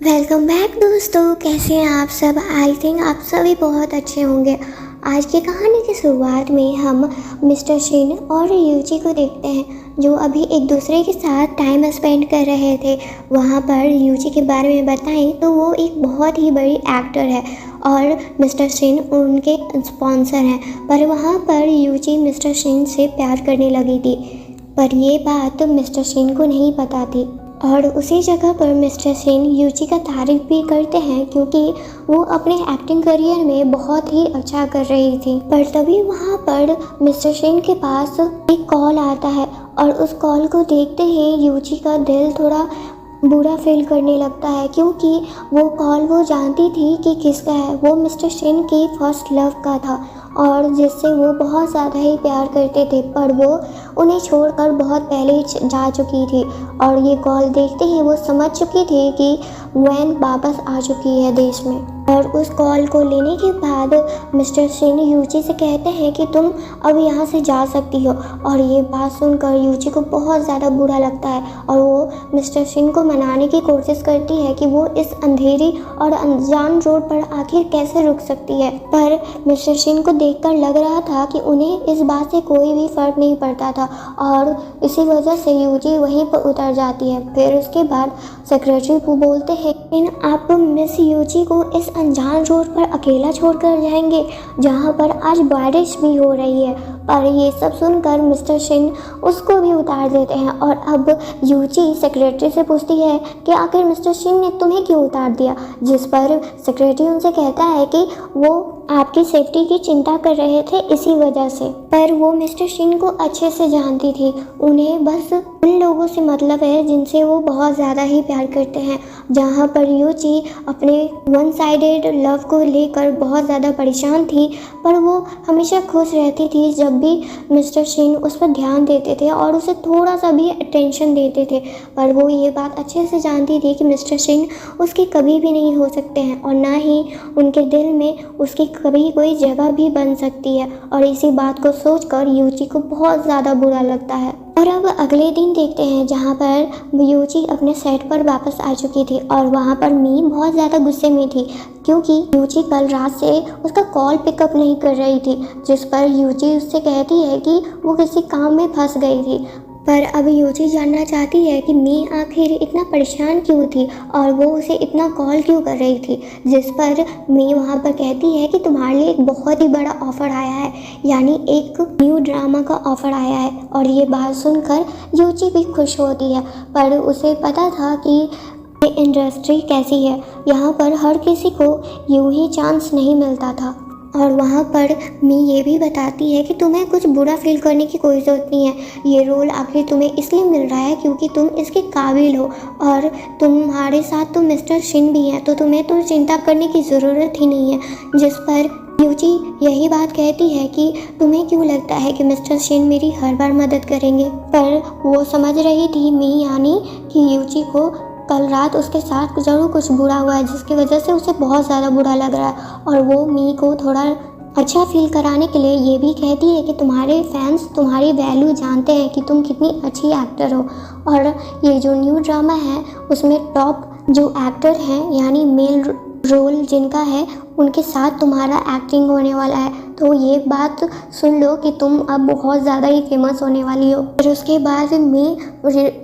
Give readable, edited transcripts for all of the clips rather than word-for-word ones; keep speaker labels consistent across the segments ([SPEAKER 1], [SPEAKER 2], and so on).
[SPEAKER 1] Welcome back दोस्तों, कैसे हैं आप सब। आई थिंक आप सभी बहुत अच्छे होंगे। आज की कहानी की शुरुआत में हम मिस्टर शिन और यूजी को देखते हैं जो अभी एक दूसरे के साथ टाइम स्पेंड कर रहे थे। वहाँ पर यूजी के बारे में बताएं तो वो एक बहुत ही बड़ी एक्टर है और मिस्टर शिन उनके स्पॉन्सर हैं। पर वहाँ पर यूजी मिस्टर शिन से प्यार करने लगी थी, पर ये बात मिस्टर शिन को नहीं पता थी। और उसी जगह पर मिस्टर शिन यूजी का तारीफ भी करते हैं क्योंकि वो अपने एक्टिंग करियर में बहुत ही अच्छा कर रही थी। पर तभी वहाँ पर मिस्टर शिन के पास एक कॉल आता है और उस कॉल को देखते ही यूजी का दिल थोड़ा बुरा फील करने लगता है क्योंकि वो कॉल वो जानती थी कि किसका है। वो मिस्टर शिन की फर्स्ट लव का था और जिससे वो बहुत ज़्यादा ही प्यार करते थे, पर वो उन्हें छोड़कर बहुत पहले ही जा चुकी थी। और ये कॉल देखते ही वो समझ चुकी थी कि वैन वापस आ चुकी है देश में। और उस कॉल को लेने के बाद मिस्टर शिन यूजी से कहते हैं कि तुम अब यहाँ से जा सकती हो। और ये बात सुनकर यूजी को बहुत ज़्यादा बुरा लगता है और वो मिस्टर शिन को मनाने की कोशिश करती है कि वो इस अंधेरी और अनजान रोड पर आखिर कैसे रुक सकती है। पर मिस्टर शिन को देखकर लग रहा था कि उन्हें इस बात से कोई भी फर्क नहीं पड़ता था और इसी वजह से यूजी वहीं पर उतर जाती है। फिर उसके बाद सेक्रेटरी को बोलते हैं इन आप मिस यूजी को इस अनजान रोड पर अकेला छोड़कर जाएंगे जहां पर आज बारिश भी हो रही है। पर ये सब सुनकर मिस्टर शिन उसको भी उतार देते हैं और अब यूजी सेक्रेटरी से पूछती है कि आखिर मिस्टर शिन ने तुम्हें क्यों उतार दिया, जिस पर सेक्रेटरी उनसे कहता है कि वो आपकी सेफ्टी की चिंता कर रहे थे इसी वजह से। पर वो मिस्टर शिन को अच्छे से जानती थी, उन्हें बस उन लोगों से मतलब है जिनसे वो बहुत ज़्यादा ही प्यार करते हैं। जहाँ पर यूजी अपने वन साइडेड लव को लेकर बहुत ज़्यादा परेशान थी, पर वो हमेशा खुश रहती थी जब भी मिस्टर शिन उस पर ध्यान देते थे और उसे थोड़ा सा भी अटेंशन देते थे। पर वो ये बात अच्छे से जानती थी कि मिस्टर शिन उसके कभी भी नहीं हो सकते हैं और ना ही उनके दिल में उसकी कभी कोई जगह भी बन सकती है। और इसी बात को सोचकर यूजी को बहुत ज़्यादा बुरा लगता है। और अब अगले दिन देखते हैं जहाँ पर यूजी अपने सेट पर वापस आ चुकी थी और वहाँ पर मी बहुत ज़्यादा गुस्से में थी क्योंकि यूजी कल रात से उसका कॉल पिकअप नहीं कर रही थी, जिस पर यूजी उससे कहती है कि वो किसी काम में फंस गई थी। पर अब यूजी जानना चाहती है कि मी आखिर इतना परेशान क्यों थी और वो उसे इतना कॉल क्यों कर रही थी, जिस पर मी वहाँ पर कहती है कि तुम्हारे लिए एक बहुत ही बड़ा ऑफ़र आया है, यानी एक न्यू ड्रामा का ऑफ़र आया है। और ये बात सुनकर यूजी भी खुश होती है, पर उसे पता था कि ये इंडस्ट्री कैसी है, यहाँ पर हर किसी को यूं ही चांस नहीं मिलता था। और वहाँ पर मी ये भी बताती है कि तुम्हें कुछ बुरा फील करने की कोई ज़रूरत नहीं है, ये रोल आखिर तुम्हें इसलिए मिल रहा है क्योंकि तुम इसके काबिल हो और तुम्हारे साथ तो मिस्टर शिन भी हैं, तो तुम्हें तो चिंता करने की ज़रूरत ही नहीं है। जिस पर यूजी यही बात कहती है कि तुम्हें क्यों लगता है कि मिस्टर शिन मेरी हर बार मदद करेंगे। पर वो समझ रही थी मी यानी कि यूजी को कल रात उसके साथ ज़रूर कुछ बुरा हुआ है जिसकी वजह से उसे बहुत ज़्यादा बुरा लग रहा है। और वो मी को थोड़ा अच्छा फील कराने के लिए ये भी कहती है कि तुम्हारे फैंस तुम्हारी वैल्यू जानते हैं कि तुम कितनी अच्छी एक्टर हो और ये जो न्यू ड्रामा है उसमें टॉप जो एक्टर हैं यानी मेल रोल जिनका है उनके साथ तुम्हारा एक्टिंग होने वाला है, तो ये बात सुन लो कि तुम अब बहुत ज़्यादा ही फेमस होने वाली हो। फिर उसके बाद मैं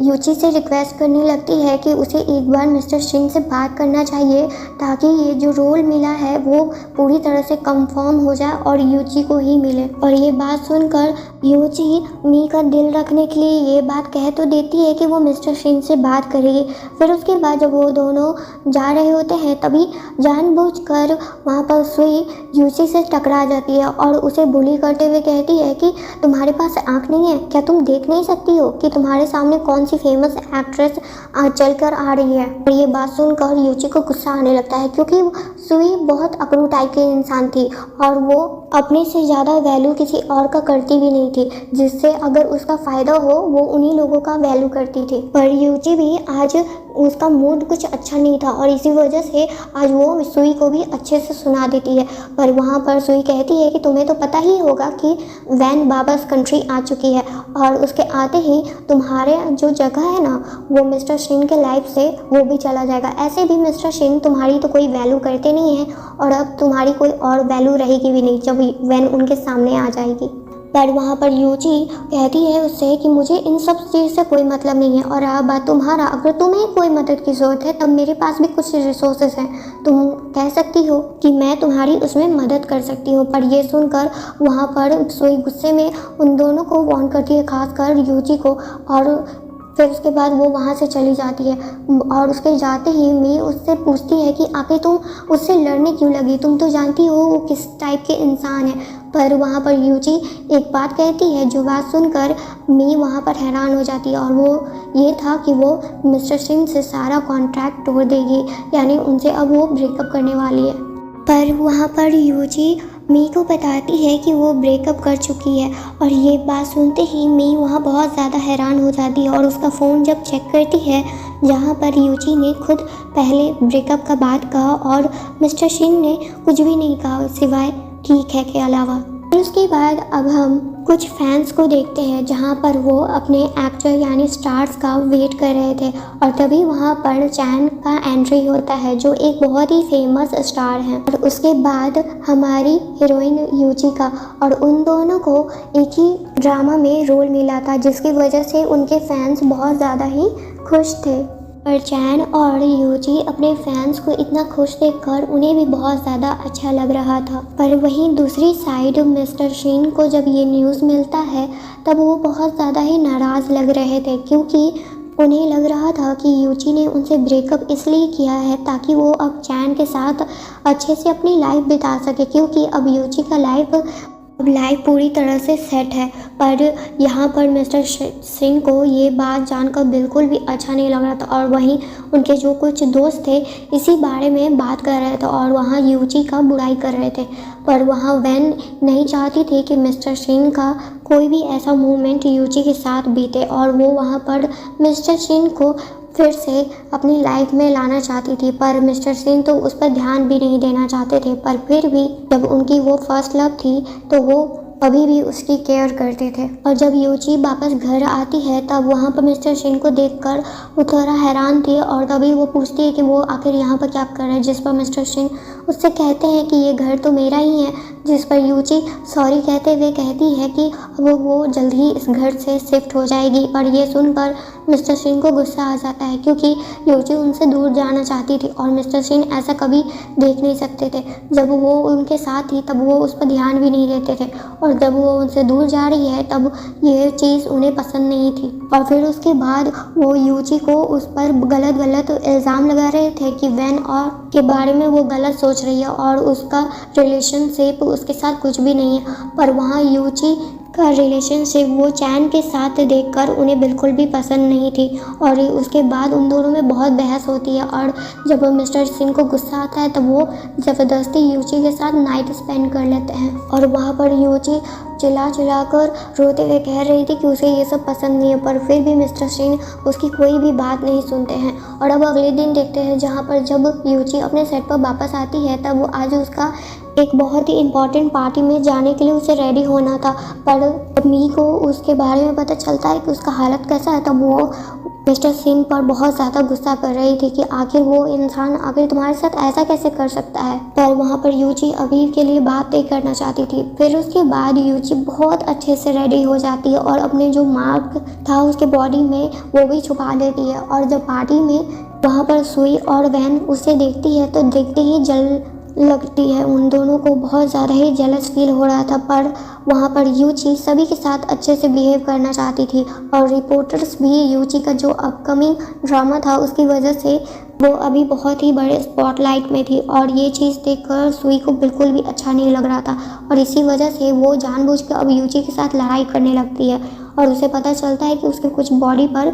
[SPEAKER 1] यूजी से रिक्वेस्ट करने लगती है कि उसे एक बार मिस्टर शिन से बात करना चाहिए ताकि ये जो रोल मिला है वो पूरी तरह से कंफर्म हो जाए और यूजी को ही मिले। और ये बात सुनकर यूजी मी का दिल रखने के लिए ये बात कह तो देती है कि वो मिस्टर शिन से बात करेगी। फिर उसके बाद जब वो दोनों जा रहे होते हैं तभी जानबूझकर वहाँ पर सुई यूजी से टकरा जाती है और उसे बुली करते हुए कहती है कि तुम्हारे पास आँख नहीं है क्या, तुम देख नहीं सकती हो कि तुम्हारे सामने कौन सी फेमस एक्ट्रेस चल कर आ रही है। और ये बात सुनकर यूजी को गुस्सा आने लगता है क्योंकि सुई बहुत अकड़ू टाइप की इंसान थी और वो अपने से ज़्यादा वैल्यू किसी और का करती भी नहीं नहीं थी, जिससे अगर उसका फ़ायदा हो वो उन्हीं लोगों का वैल्यू करती थी। पर यूजी भी आज उसका मूड कुछ अच्छा नहीं था और इसी वजह से आज वो सुई को भी अच्छे से सुना देती है। पर वहाँ पर सुई कहती है कि तुम्हें तो पता ही होगा कि वैन बाबास कंट्री आ चुकी है और उसके आते ही तुम्हारे जो जगह है ना वो मिस्टर शिन के लाइफ से वो भी चला जाएगा। ऐसे भी मिस्टर शिन तुम्हारी तो कोई वैल्यू करते नहीं है और अब तुम्हारी कोई और वैल्यू रहेगी भी नहीं जब वैन उनके सामने आ जाएगी। पर वहाँ पर यूजी कहती है उससे कि मुझे इन सब चीज़ से कोई मतलब नहीं है और रहा बात तुम्हारा, अगर तुम्हें कोई मदद की ज़रूरत है तब मेरे पास भी कुछ रिसोर्सेज हैं, तुम कह सकती हो कि मैं तुम्हारी उसमें मदद कर सकती हूँ। पर ये सुनकर वहाँ पर सुई गुस्से में उन दोनों को वार्न करती है, खासकर यूजी को। और फिर उसके बाद वो वहाँ से चली जाती है और उसके जाते ही मी उससे पूछती है कि आखिर तुम उससे लड़ने क्यों लगी, तुम तो जानती हो वो किस टाइप के इंसान है। पर वहाँ पर यूजी एक बात कहती है जो बात सुनकर मी वहाँ पर हैरान हो जाती है और वो ये था कि वो मिस्टर सिंह से सारा कॉन्ट्रैक्ट तोड़ देगी, यानी उनसे अब वो ब्रेकअप करने वाली है। पर वहाँ पर यूजी मी को बताती है कि वो ब्रेकअप कर चुकी है और ये बात सुनते ही मी वहाँ बहुत ज़्यादा हैरान हो जाती है और उसका फ़ोन जब चेक करती है जहाँ पर यूजी ने खुद पहले ब्रेकअप का बात कहा और मिस्टर शिन ने कुछ भी नहीं कहा सिवाय ठीक है के अलावा। फिर उसके बाद अब हम कुछ फैंस को देखते हैं जहाँ पर वो अपने एक्टर यानी स्टार्स का वेट कर रहे थे और तभी वहाँ पर चैन का एंट्री होता है जो एक बहुत ही फेमस स्टार है और उसके बाद हमारी हीरोइन यूजी का, और उन दोनों को एक ही ड्रामा में रोल मिला था जिसकी वजह से उनके फैंस बहुत ज़्यादा ही खुश थे। पर चैन और यूजी अपने फैंस को इतना खुश देखकर उन्हें भी बहुत ज़्यादा अच्छा लग रहा था। पर वहीं दूसरी साइड मिस्टर शिन को जब ये न्यूज़ मिलता है तब वो बहुत ज़्यादा ही नाराज़ लग रहे थे क्योंकि उन्हें लग रहा था कि यूजी ने उनसे ब्रेकअप इसलिए किया है ताकि वो अब चैन के साथ अच्छे से अपनी लाइफ बिता सके, क्योंकि अब यूजी का लाइफ पूरी तरह से सेट है। पर यहाँ पर मिस्टर सिंह को ये बात जानकर बिल्कुल भी अच्छा नहीं लग रहा था और वहीं उनके जो कुछ दोस्त थे इसी बारे में बात कर रहे थे और वहाँ यूजी का बुराई कर रहे थे। पर वहाँ वैन नहीं चाहती थी कि मिस्टर सिंह का कोई भी ऐसा मोमेंट यूजी के साथ बीते और वो वहाँ पर मिस्टर सिंह को फिर से अपनी लाइफ में लाना चाहती थी। पर मिस्टर सिंह तो उस पर ध्यान भी नहीं देना चाहते थे, पर फिर भी जब उनकी वो फर्स्ट लव थी तो वो अभी भी उसकी केयर करते थे। और जब यूजी वापस घर आती है तब वहाँ पर मिस्टर सिंह को देखकर वो थोड़ा हैरान थी और तभी वो पूछती है कि वो आखिर यहाँ पर क्या कर रहे हैं, जिस पर मिस्टर सिंह उससे कहते हैं कि ये घर तो मेरा ही है, जिस पर यूजी सॉरी कहते हुए कहती है कि वो जल्द ही इस घर से शिफ्ट हो जाएगी। पर ये सुनकर मिस्टर सिंह को गुस्सा आ जाता है क्योंकि यूजी उनसे दूर जाना चाहती थी और मिस्टर सिंह ऐसा कभी देख नहीं सकते थे। जब वो उनके साथ थी तब वो उस पर ध्यान भी नहीं देते थे और जब वो उनसे दूर जा रही है तब ये चीज़ उन्हें पसंद नहीं थी। और फिर उसके बाद वो यूजी को उस पर गलत इल्ज़ाम लगा रहे थे कि वैन और के बारे में वो गलत सोच रही है और उसका रिलेशनशिप उसके साथ कुछ भी नहीं है। पर वहाँ यूजी का रिलेशनशिप वो चैन के साथ देखकर उन्हें बिल्कुल भी पसंद नहीं थी और उसके बाद उन दोनों में बहुत बहस होती है और जब मिस्टर सिंह को गुस्सा आता है तब वो ज़बरदस्ती यूजी के साथ नाइट स्पेंड कर लेते हैं और वहाँ पर यूजी चिल्ला कर रोते हुए कह रही थी कि उसे ये सब पसंद नहीं है, पर फिर भी मिस्टर सिंह उसकी कोई भी बात नहीं सुनते हैं। और अब अगले दिन देखते हैं जहाँ पर जब यूजी अपने सेट पर वापस आती है तब वो आज उसका एक बहुत ही इम्पॉर्टेंट पार्टी में जाने के लिए उसे रेडी होना था। पर मी को उसके बारे में पता चलता है कि उसका हालत कैसा है तब वो मिस्टर सिंह पर बहुत ज़्यादा गुस्सा कर रही थी कि आखिर वो इंसान आखिर तुम्हारे साथ ऐसा कैसे कर सकता है। पर वहाँ पर यूजी अभी के लिए बात नहीं करना चाहती थी। फिर उसके बाद यूजी बहुत अच्छे से रेडी हो जाती है और अपने जो मार्क था उसके बॉडी में वो भी छुपा लेती है और जब पार्टी में वहाँ पर सुई और वैन उसे देखती है तो देखते ही जल लगती है। उन दोनों को बहुत ज़्यादा ही जेलस फील हो रहा था। पर वहाँ पर यूजी सभी के साथ अच्छे से बिहेव करना चाहती थी और रिपोर्टर्स भी यूजी का जो अपकमिंग ड्रामा था उसकी वजह से वो अभी बहुत ही बड़े स्पॉटलाइट में थी और ये चीज़ देखकर सुई को बिल्कुल भी अच्छा नहीं लग रहा था और इसी वजह से वो जानबूझकर अब यूजी के साथ लड़ाई करने लगती है और उसे पता चलता है कि उसके कुछ बॉडी पर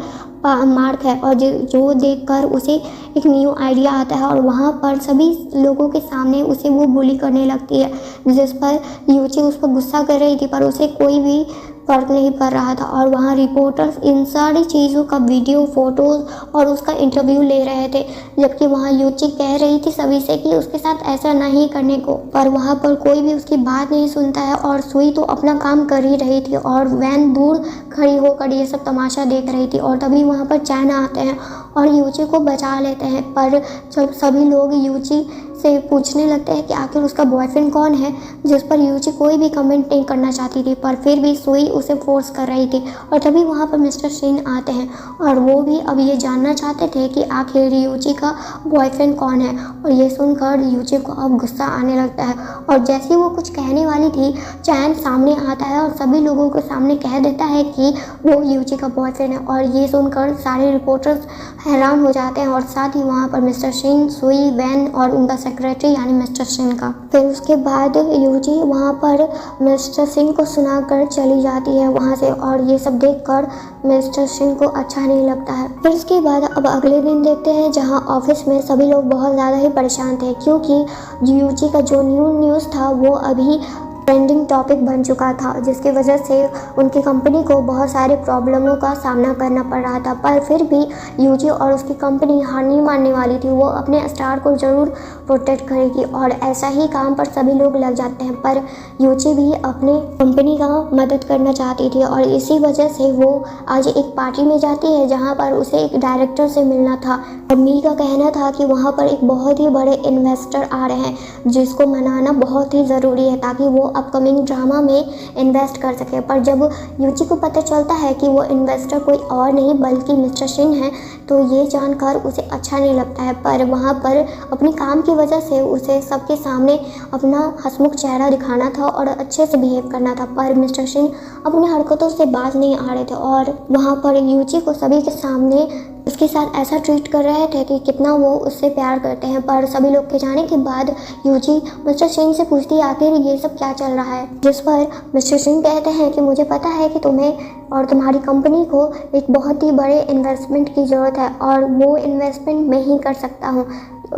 [SPEAKER 1] मार्क है और जो देखकर उसे एक न्यू आइडिया आता है और वहाँ पर सभी लोगों के सामने उसे वो बुली करने लगती है, जिस पर यूजी उस पर गुस्सा कर रही थी पर उसे कोई भी फ़र्क नहीं पड़ रहा था और वहाँ रिपोर्टर्स इन सारी चीज़ों का वीडियो, फ़ोटोज़ और उसका इंटरव्यू ले रहे थे, जबकि वहाँ यूची कह रही थी सभी से कि उसके साथ ऐसा नहीं करने को, पर वहाँ पर कोई भी उसकी बात नहीं सुनता है और सुई तो अपना काम कर ही रही थी और वैन दूर खड़ी होकर ये सब तमाशा देख रही थी। और तभी वहाँ पर चैन आते हैं और यूची को बचा लेते हैं, पर जब सभी लोग यूची से पूछने लगते हैं कि आखिर उसका बॉयफ्रेंड कौन है, जिस पर यूची कोई भी कमेंट नहीं करना चाहती थी, पर फिर भी सुई उसे फोर्स कर रही थी। और तभी वहाँ पर मिस्टर शिन आते हैं और वो भी अब ये जानना चाहते थे कि आखिर यूची का बॉयफ्रेंड कौन है। और ये सुनकर यूची को अब गुस्सा आने लगता है और जैसे वो कुछ कहने वाली थी, चैन सामने आता है और सभी लोगों के सामने कह देता है कि वो यूची का बॉयफ्रेंड है। और ये सुनकर सारे रिपोर्टर्स हैरान हो जाते हैं और साथ ही वहाँ पर मिस्टर शिन, सुई, वैन और उनका सेक्रेटरी यानी मिस्टर सिंह का। फिर उसके बाद यूजी वहाँ पर मिस्टर सिंह को सुनाकर चली जाती है वहाँ से और ये सब देखकर मिस्टर सिंह को अच्छा नहीं लगता है। फिर उसके बाद अब अगले दिन देखते हैं जहाँ ऑफिस में सभी लोग बहुत ज़्यादा ही परेशान थे, क्योंकि यूजी का जो न्यूज़ था वो अभी ट्रेंडिंग टॉपिक बन चुका था, जिसकी वजह से उनकी कंपनी को बहुत सारे प्रॉब्लमों का सामना करना पड़ रहा था। पर फिर भी यूजी और उसकी कंपनी हार नहीं मानने वाली थी, वो अपने स्टार को ज़रूर प्रोटेक्ट करेगी और ऐसा ही काम पर सभी लोग लग जाते हैं। पर यूजी भी अपने कंपनी का मदद करना चाहती थी और इसी वजह से वो आज एक पार्टी में जाती है जहाँ पर उसे एक डायरेक्टर से मिलना था और मी का कहना था कि वहाँ पर एक बहुत ही बड़े इन्वेस्टर आ रहे हैं जिसको मनाना बहुत ही ज़रूरी है ताकि वो अपकमिंग ड्रामा में इन्वेस्ट कर सके। पर जब यूची को पता चलता है कि वो इन्वेस्टर कोई और नहीं बल्कि मिस्टर सिंह है, तो ये जानकर उसे अच्छा नहीं लगता है। पर वहाँ पर अपनी काम की वजह से उसे सबके सामने अपना हंसमुख चेहरा दिखाना था और अच्छे से बिहेव करना था, पर मिस्टर सिंह अपनी हरकतों से बाज नहीं आ रहे थे और वहाँ पर यूची को सभी के सामने उसके साथ ऐसा ट्रीट कर रहे थे कि कितना वो उससे प्यार करते हैं। पर सभी लोग के जाने के बाद यूजी मिस्टर सिंह से पूछती है आखिर ये सब क्या चल रहा है, जिस पर मिस्टर सिंह कहते हैं कि मुझे पता है कि तुम्हें और तुम्हारी कंपनी को एक बहुत ही बड़े इन्वेस्टमेंट की ज़रूरत है और वो इन्वेस्टमेंट मैं ही कर सकता हूँ,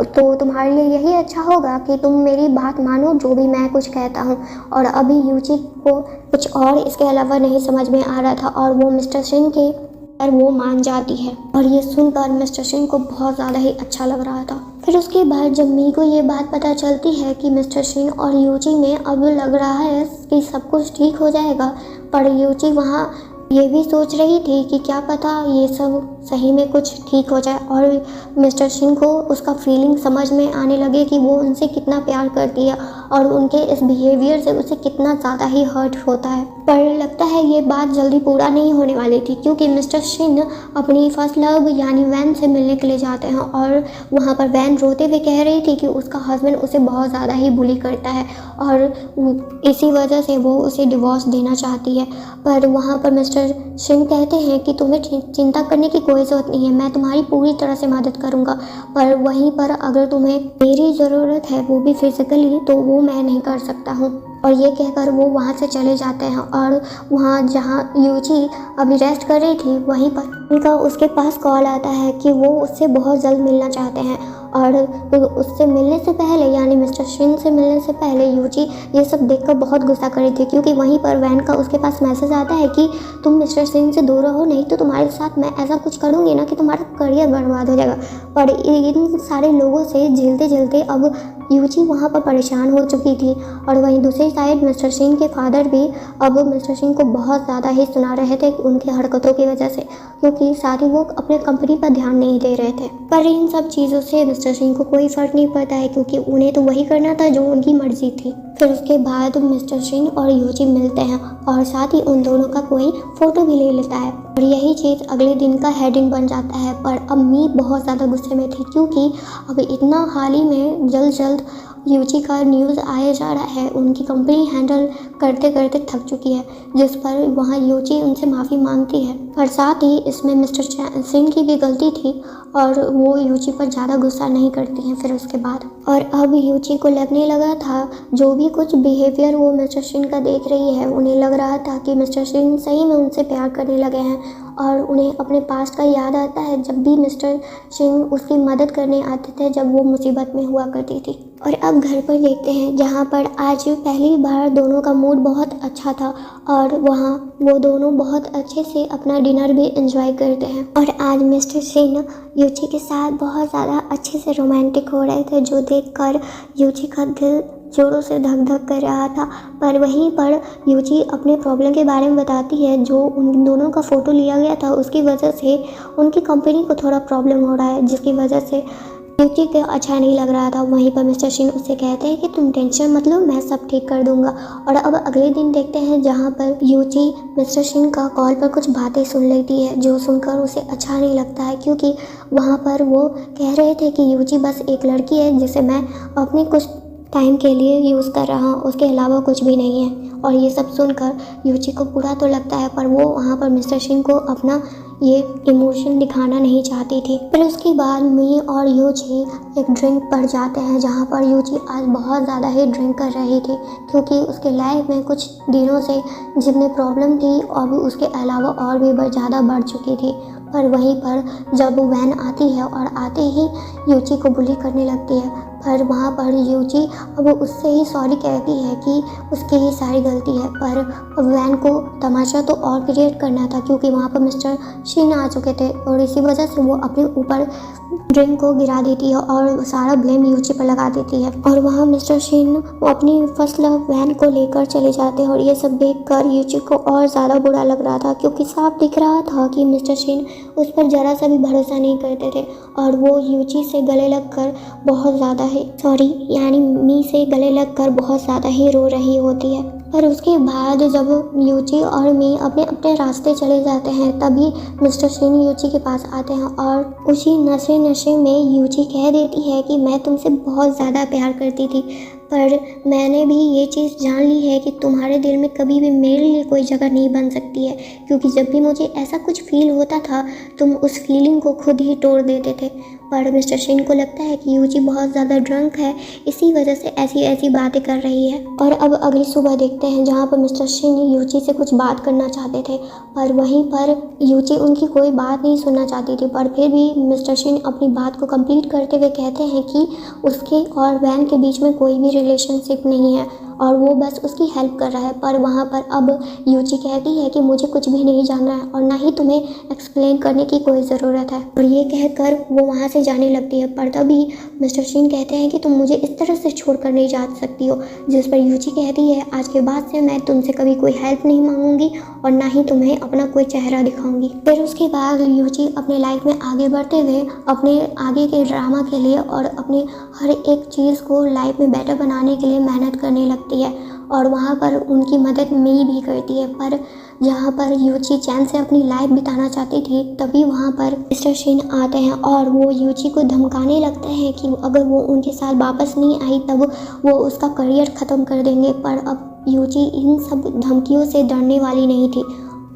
[SPEAKER 1] तो तुम्हारे लिए यही अच्छा होगा कि तुम मेरी बात मानो जो भी मैं कुछ कहता हूँ। और अभी यूजी को कुछ और इसके अलावा नहीं समझ में आ रहा था और वो मिस्टर सिंह के और वो मान जाती है और ये सुनकर मिस्टर सिंह को बहुत ज़्यादा ही अच्छा लग रहा था। फिर उसके बाद जब मी को ये बात पता चलती है कि मिस्टर सिंह और यूजी में अब लग रहा है कि सब कुछ ठीक हो जाएगा, पर यूजी वहाँ ये भी सोच रही थी कि क्या पता ये सब सही में कुछ ठीक हो जाए और मिस्टर सिंह को उसका फीलिंग समझ में आने लगे कि वो उनसे कितना प्यार करती है और उनके इस बिहेवियर से उसे कितना ज़्यादा ही हर्ट होता है। पर लगता है ये बात जल्दी पूरा नहीं होने वाली थी, क्योंकि मिस्टर सिंह अपनी फर्स्ट लव यानी वैन से मिलने के लिए जाते हैं और वहाँ पर वैन रोते हुए कह रही थी कि उसका हस्बैंड उसे बहुत ज़्यादा ही बुली करता है और इसी वजह से वो उसे डिवोर्स देना चाहती है। पर वहाँ पर मिस्टर सिंह कहते हैं कि तुम्हें चिंता करने की कोई ज़रूरत नहीं है, मैं तुम्हारी पूरी तरह से मदद करूँगा, पर वहीं पर अगर तुम्हें मेरी ज़रूरत है वो भी फिजिकली, तो वो मैं नहीं कर सकता हूँ। और ये कहकर वो वहाँ से चले जाते हैं और वहाँ जहाँ यूजी अभी रेस्ट कर रही थी वहीं पर उनका उसके पास कॉल आता है कि वो उससे बहुत जल्द मिलना चाहते हैं। और उससे मिलने से पहले यानी मिस्टर सिंह से मिलने से पहले यूजी ये सब देखकर बहुत गुस्सा कर रही थी, क्योंकि वहीं पर वैन का उसके पास मैसेज आता है कि तुम मिस्टर सिंह से दूर रहो, नहीं तो तुम्हारे साथ मैं ऐसा कुछ करूँगी ना कि तुम्हारा करियर बर्बाद हो जाएगा। पर इन सारे लोगों से झेलते झेलते अब यूजी वहाँ पर परेशान हो चुकी थी और वहीं दूसरी साइड मिस्टर सिंह के फादर भी अब मिस्टर सिंह को बहुत ज़्यादा ही सुना रहे थे उनकी हरकतों की वजह से, क्योंकि साथ ही वो अपने कंपनी पर ध्यान नहीं दे रहे थे। पर इन सब चीज़ों से मिस्टर सिंह को कोई फ़र्क नहीं पड़ता है, क्योंकि उन्हें तो वही करना था जो उनकी मर्जी थी। फिर उसके बाद मिस्टर सिंह और यूजी मिलते हैं और साथ ही उन दोनों का कोई फ़ोटो भी ले लेता है और यही चीज़ अगले दिन का हेडिंग बन जाता है। पर अब मी बहुत ज़्यादा गुस्से में थी, क्योंकि अब इतना हाल ही में जल्द यूजी का न्यूज़ आया जा रहा है, उनकी कंपनी हैंडल करते करते थक चुकी है, जिस पर वहाँ यूजी उनसे माफ़ी मांगती है। पर साथ ही इसमें मिस्टर सिंह की भी गलती थी और वो यूजी पर ज़्यादा गुस्सा नहीं करती हैं फिर उसके बाद। और अब यूजी को लगने लगा था जो भी कुछ बिहेवियर वो मिस्टर सिंह का देख रही है, उन्हें लग रहा था कि मिस्टर सिंह सही में उनसे प्यार करने लगे हैं और उन्हें अपने पास्ट का याद आता है जब भी मिस्टर सिंह उसकी मदद करने आते थे जब वो मुसीबत में हुआ करती थी। और अब घर पर देखते हैं जहाँ पर आज पहली बार दोनों का मूड बहुत अच्छा था और वहाँ वो दोनों बहुत अच्छे से अपना डिनर भी एंजॉय करते हैं। और आज मिस्टर शिन यूची के साथ बहुत ज़्यादा अच्छे से रोमांटिक हो रहे थे, जो देखकर यूची का दिल जोरों से धक धक कर रहा था। पर वहीं पर यूची अपने प्रॉब्लम के बारे में बताती है, जो उन दोनों का फ़ोटो लिया गया था उसकी वजह से उनकी कंपनी को थोड़ा प्रॉब्लम हो रहा है, जिसकी वजह से यूची को अच्छा नहीं लग रहा था। वहीं पर मिस्टर शिन उससे कहते हैं कि तुम टेंशन मत लो, मैं सब ठीक कर दूंगा। और अब अगले दिन देखते हैं जहाँ पर यूची मिस्टर शिन का कॉल पर कुछ बातें सुन लेती है, जो सुनकर उसे अच्छा नहीं लगता है, क्योंकि वहाँ पर वो कह रहे थे कि यूची बस एक लड़की है जिसे मैं अपने कुछ टाइम के लिए यूज़ कर रहा हूँ, उसके अलावा कुछ भी नहीं है। और ये सब सुनकर यूची को बुरा तो लगता है, पर वो वहाँ पर मिस्टर शिन को अपना ये इमोशन दिखाना नहीं चाहती थी। फिर उसके बाद मी और यूची एक ड्रिंक पर जाते हैं, जहाँ पर यूची आज बहुत ज़्यादा ही ड्रिंक कर रही थी, क्योंकि उसके लाइफ में कुछ दिनों से जितनी प्रॉब्लम थी और भी उसके अलावा और भी ज़्यादा बढ़ चुकी थी। पर वहीं पर जब वैन आती है और आते ही यूची को बुली करने लगती है, पर वहाँ पर यूची अब उससे ही सॉरी कहती है कि उसकी ही सारी गलती है। पर वैन को तमाशा तो और क्रिएट करना था, क्योंकि वहाँ पर मिस्टर शिन आ चुके थे और इसी वजह से वो अपने ऊपर ड्रिंक को गिरा देती है और सारा ब्लेम यूची पर लगा देती है। और वहाँ मिस्टर शिन अपनी फर्स्ट लव वैन को लेकर चले जाते हैं और ये सब देखकर यूची को और ज़्यादा बुरा लग रहा था, क्योंकि साफ दिख रहा था कि मिस्टर शिन उस पर ज़रा सा भी भरोसा नहीं करते थे। और वो यूची से गले लगकर बहुत ज़्यादा यानी मी से गले लगकर बहुत ज़्यादा ही रो रही होती है। पर उसके बाद जब यूची और मी अपने अपने रास्ते चले जाते हैं, तभी मिस्टर शिन यूची के पास आते हैं और उसी नशे में यूची कह देती है कि मैं तुमसे बहुत ज़्यादा प्यार करती थी, पर मैंने भी ये चीज़ जान ली है कि तुम्हारे दिल में कभी भी मेरे लिए कोई जगह नहीं बन सकती है, क्योंकि जब भी मुझे ऐसा कुछ फील होता था तुम उस फीलिंग को खुद ही तोड़ देते थे। पर मिस्टर शिन को लगता है कि यूची बहुत ज़्यादा ड्रंक है, इसी वजह से ऐसी ऐसी बातें कर रही है। और अब अगली सुबह देखते हैं जहाँ पर मिस्टर शिन यूची से कुछ बात करना चाहते थे, पर वहीं पर यूची उनकी कोई बात नहीं सुनना चाहती थी। पर फिर भी मिस्टर शिन अपनी बात को कंप्लीट करते हुए कहते हैं कि उसके और वैन के बीच में कोई भी रिलेशनशिप नहीं है और वो बस उसकी हेल्प कर रहा है। पर वहाँ पर अब यूची कहती है कि मुझे कुछ भी नहीं जानना है और ना ही तुम्हें एक्सप्लेन करने की कोई ज़रूरत है, और ये कहकर वो वहाँ से जाने लगती है। पर तभी मिस्टर शिन कहते हैं कि तुम मुझे इस तरह से छोड़कर नहीं जा सकती हो, जिस पर यूची कहती है आज के बाद से मैं तुमसे कभी कोई हेल्प नहीं मांगूंगी और ना ही तुम्हें अपना कोई चेहरा दिखाऊंगी। फिर उसके बाद यूची अपने लाइफ में आगे बढ़ते हुए अपने आगे के ड्रामा के लिए और अपने हर एक चीज़ को लाइफ में बेटर बनाने के लिए मेहनत करने लगती है और वहाँ पर उनकी मदद मी भी करती है। पर जहाँ पर यूची चैन से अपनी लाइफ बिताना चाहती थी, तभी वहाँ पर मिस्टर शिन आते हैं और वो यूची को धमकाने लगते हैं कि अगर वो उनके साथ वापस नहीं आई तब वो उसका करियर ख़त्म कर देंगे। पर अब यूची इन सब धमकियों से डरने वाली नहीं थी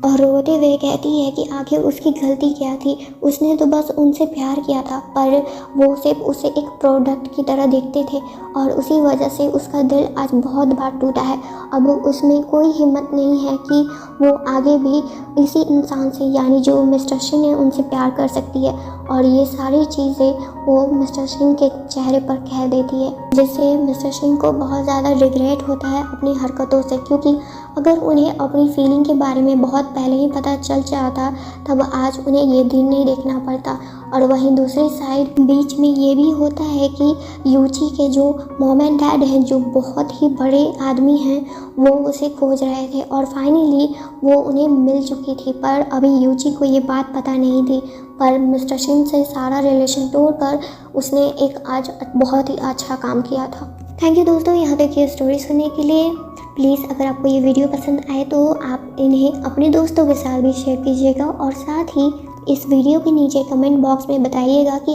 [SPEAKER 1] और रोते हुए कहती है कि आखिर उसकी गलती क्या थी, उसने तो बस उनसे प्यार किया था, पर वो सिर्फ उसे एक प्रोडक्ट की तरह देखते थे और उसी वजह से उसका दिल आज बहुत बार टूटा है। अब उसमें कोई हिम्मत नहीं है कि वो आगे भी इसी इंसान से यानी जो मिस्टर शिन है उनसे प्यार कर सकती है। और ये सारी चीज़ें वो मिस्टर शिन के चेहरे पर कह देती है, जिससे मिस्टर शिन को बहुत ज़्यादा रिग्रेट होता है अपनी हरकतों से, क्योंकि अगर उन्हें अपनी फीलिंग के बारे में बहुत पहले ही पता चल जाता तब आज उन्हें ये दिन नहीं देखना पड़ता। और वहीं दूसरी साइड बीच में ये भी होता है कि यूची के जो मॉम एंड डैड हैं, जो बहुत ही बड़े आदमी हैं, वो उसे खोज रहे थे और फाइनली वो उन्हें मिल चुकी थी। पर अभी यूची को ये बात पता नहीं थी, पर मिस्टर शिन से सारा रिलेशन तोड़कर उसने एक आज बहुत ही अच्छा काम किया था। थैंक यू दोस्तों यहाँ तक ये स्टोरी सुनने के लिए। प्लीज़ अगर आपको ये वीडियो पसंद आए तो आप इन्हें अपने दोस्तों के साथ भी शेयर कीजिएगा और साथ ही इस वीडियो के नीचे कमेंट बॉक्स में बताइएगा कि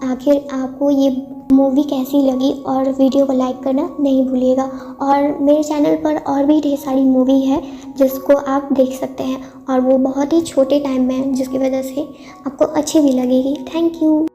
[SPEAKER 1] आखिर आपको ये मूवी कैसी लगी और वीडियो को लाइक करना नहीं भूलिएगा। और मेरे चैनल पर और भी ढेर सारी मूवी है जिसको आप देख सकते हैं और वो बहुत ही छोटे टाइम में है, जिसकी वजह से आपको अच्छी भी लगेगी। Thank you.